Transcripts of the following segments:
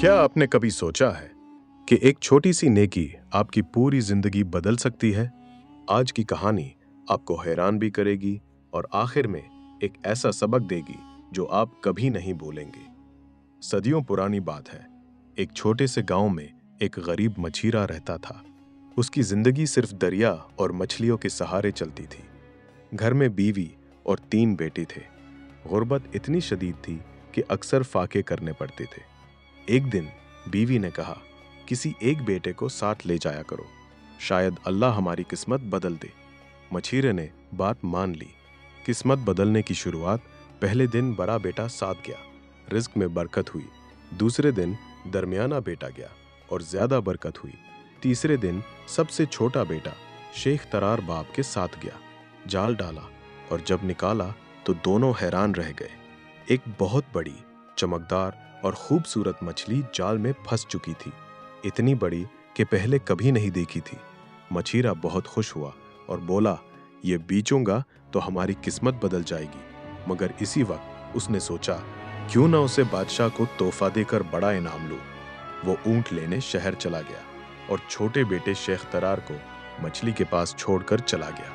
क्या आपने कभी सोचा है कि एक छोटी सी नेकी आपकी पूरी जिंदगी बदल सकती है? आज की कहानी आपको हैरान भी करेगी और आखिर में एक ऐसा सबक देगी जो आप कभी नहीं भूलेंगे। सदियों पुरानी बात है। एक छोटे से गांव में एक गरीब मछीरा रहता था। उसकी जिंदगी सिर्फ दरिया और मछलियों के सहारे चलती थी। घर में बीवी और 3 बेटे थे। गुर्बत इतनी शदीद थी कि अक्सर फाके करने पड़ते थे। एक दिन बीवी ने कहा, किसी एक बेटे को साथ ले जाया करो, शायद अल्लाह हमारी किस्मत बदल दे। मछीरे ने बात मान ली। किस्मत बदलने की शुरुआत पहले दिन बड़ा बेटा साथ गया, रिज्क में बरकत हुई। दूसरे दिन दरमियाना बेटा गया और ज्यादा बरकत हुई। तीसरे दिन सबसे छोटा बेटा शेख तरार बाप के साथ गया। जाल डाला और जब निकाला तो दोनों हैरान रह गए। एक बहुत बड़ी, चमकदार और खूबसूरत मछली जाल में फंस चुकी थी, इतनी बड़ी कि पहले कभी नहीं देखी थी। मछीरा बहुत खुश हुआ और बोला, ये बेचूंगा तो हमारी किस्मत बदल जाएगी। मगर इसी वक्त उसने सोचा, क्यों ना उसे बादशाह को तोहफा देकर बड़ा इनाम लूं। वो ऊंट लेने शहर चला गया और छोटे बेटे शेख तरार को मछली के पास छोड़कर चला गया।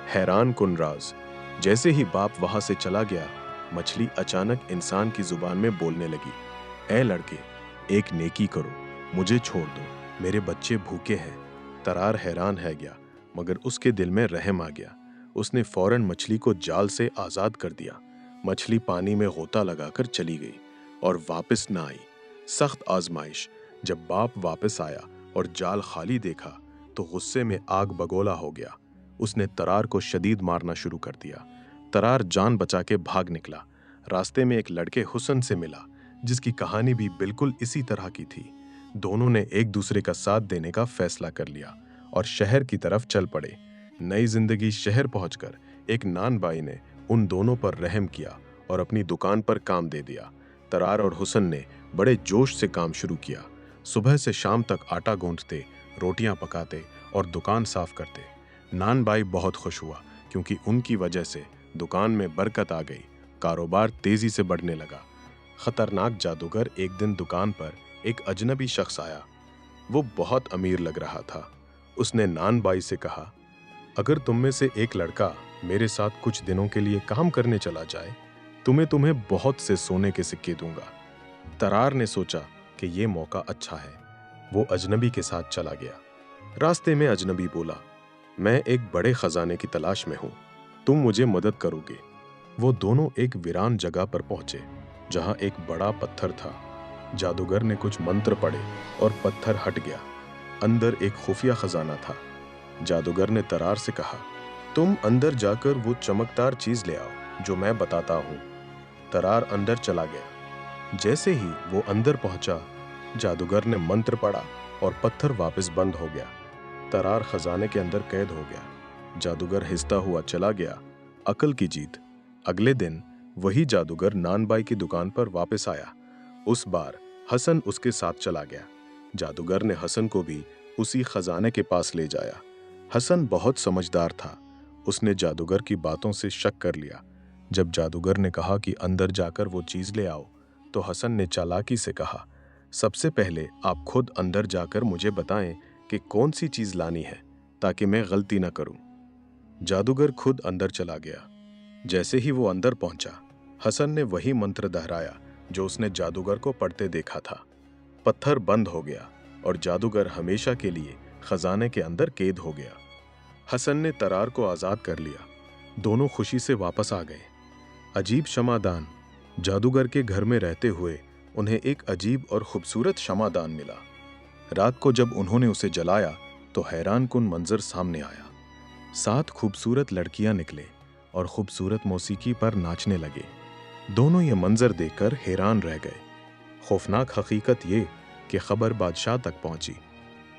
हैरान कुन राज, जैसे ही बाप वहां से चला गया, मछली अचानक इंसान की जुबान में बोलने लगी, ऐ लड़के, एक नेकी करो, मुझे छोड़ दो, मेरे बच्चे भूखे हैं। तरार हैरान है गया, मगर उसके दिल में रहम आ गया। उसने फौरन मछली को जाल से आजाद कर दिया। मछली पानी में गोता लगाकर चली गई और वापस ना आई। सख्त आजमाइश। जब बाप वापस आया और जाल खाली देखा तो गुस्से में आग बगोला हो गया। उसने तरार को शदीद मारना शुरू कर दिया। तरार जान बचा के भाग निकला। रास्ते में एक लड़के हुसन से मिला, जिसकी कहानी भी बिल्कुल इसी तरह की थी। दोनों ने एक दूसरे का साथ देने का फैसला कर लिया और शहर की तरफ चल पड़े। नई जिंदगी शहर पहुंचकर एक नान बाई ने उन दोनों पर रहम किया और अपनी दुकान पर काम दे दिया। तरार और हुसन ने बड़े जोश से काम शुरू किया। सुबह से शाम तक आटा गूंथते, रोटियां पकाते और दुकान साफ करते। नान बाई बहुत खुश हुआ, क्योंकि उनकी वजह से दुकान में बरकत आ गई। कारोबार तेजी से बढ़ने लगा। खतरनाक जादूगर एक दिन दुकान पर एक अजनबी शख्स आया। वो बहुत अमीर लग रहा था। उसने नान बाई से कहा, अगर तुम में से एक लड़का मेरे साथ कुछ दिनों के लिए काम करने चला जाए तो मैं तुम्हें बहुत से सोने के सिक्के दूंगा। तरार ने सोचा कि ये मौका अच्छा है। वो अजनबी के साथ चला गया। रास्ते में अजनबी बोला, मैं एक बड़े खजाने की तलाश में हूं, तुम मुझे मदद करोगे? वो दोनों एक वीरान जगह पर पहुंचे जहां एक बड़ा पत्थर था। जादूगर ने कुछ मंत्र पढ़े और पत्थर हट गया। अंदर एक खुफिया खजाना था। जादूगर ने तरार से कहा, तुम अंदर जाकर वो चमकदार चीज ले आओ जो मैं बताता हूं। तरार अंदर चला गया। जैसे ही वो अंदर पहुंचा, जादूगर ने मंत्र पढ़ा और पत्थर वापस बंद हो गया। तरार खजाने के अंदर कैद हो गया। जादूगर हिसता हुआ चला गया। अकल की जीत। अगले दिन वही जादूगर नानबाई की दुकान पर वापस आया। उस बार हसन उसके साथ चला गया। जादूगर ने हसन को भी उसी खजाने के पास ले जाया। हसन बहुत समझदार था। उसने जादूगर की बातों से शक कर लिया। जब जादूगर ने कहा कि अंदर जाकर वो चीज ले आओ, तो हसन ने चालाकी से कहा, सबसे पहले आप खुद अंदर जाकर मुझे बताएं कि कौन सी चीज लानी है, ताकि मैं गलती ना करूं। जादूगर खुद अंदर चला गया। जैसे ही वो अंदर पहुंचा, हसन ने वही मंत्र दोहराया जो उसने जादूगर को पढ़ते देखा था। पत्थर बंद हो गया और जादूगर हमेशा के लिए खजाने के अंदर कैद हो गया। हसन ने तरार को आजाद कर लिया। दोनों खुशी से वापस आ गए। अजीब शमादान। जादूगर के घर में रहते हुए उन्हें एक अजीब और खूबसूरत शमादान मिला। रात को जब उन्होंने उसे जलाया तो हैरान कुन मंजर सामने आया। 7 खूबसूरत लड़कियां निकले और खूबसूरत मौसीकी पर नाचने लगे। दोनों ये मंजर देखकर हैरान रह गए। खौफनाक हकीकत ये कि खबर बादशाह तक पहुंची।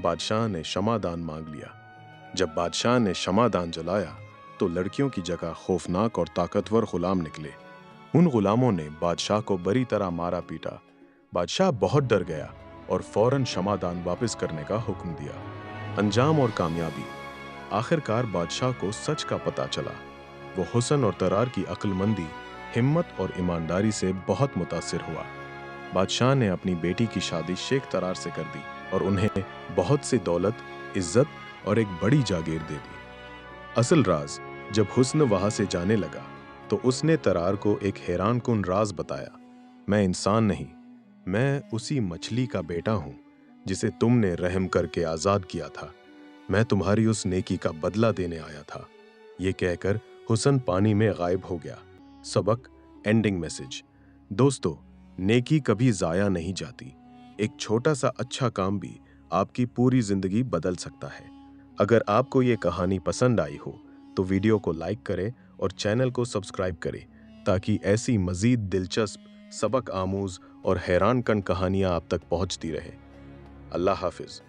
बादशाह ने शमादान मांग लिया। जब बादशाह ने शमादान जलाया तो लड़कियों की जगह खौफनाक और ताकतवर गुलाम निकले। उन गुलामों ने बादशाह को बुरी तरह मारा पीटा। बादशाह बहुत डर गया और फौरन शमादान वापस करने का हुक्म दिया। अंजाम और कामयाबी। आखिरकार बादशाह को सच का पता चला। वो हुसन और तरार की अक्लमंदी, हिम्मत और ईमानदारी से बहुत मुतासिर हुआ। बादशाह ने अपनी बेटी की शादी शेख तरार से कर दी और उन्हें बहुत सी दौलत, इज्जत और एक बड़ी जागीर दे दी। असल राज जब हुस्न वहां से जाने लगा तो उसने तरार को एक हैरानकुन राज बताया। मैं इंसान नहीं, मैं उसी मछली का बेटा हूं जिसे तुमने रहम करके आजाद किया था। मैं तुम्हारी उस नेकी का बदला देने आया था। ये कहकर हुसन पानी में गायब हो गया। सबक, एंडिंग मैसेज। दोस्तों, नेकी कभी जाया नहीं जाती। एक छोटा सा अच्छा काम भी आपकी पूरी जिंदगी बदल सकता है। अगर आपको ये कहानी पसंद आई हो तो वीडियो को लाइक करें और चैनल को सब्सक्राइब करें ताकि ऐसी मजीद दिलचस्प, सबक आमूज और हैरानकन कहानियां आप तक पहुंचती रहे। अल्लाह हाफिज।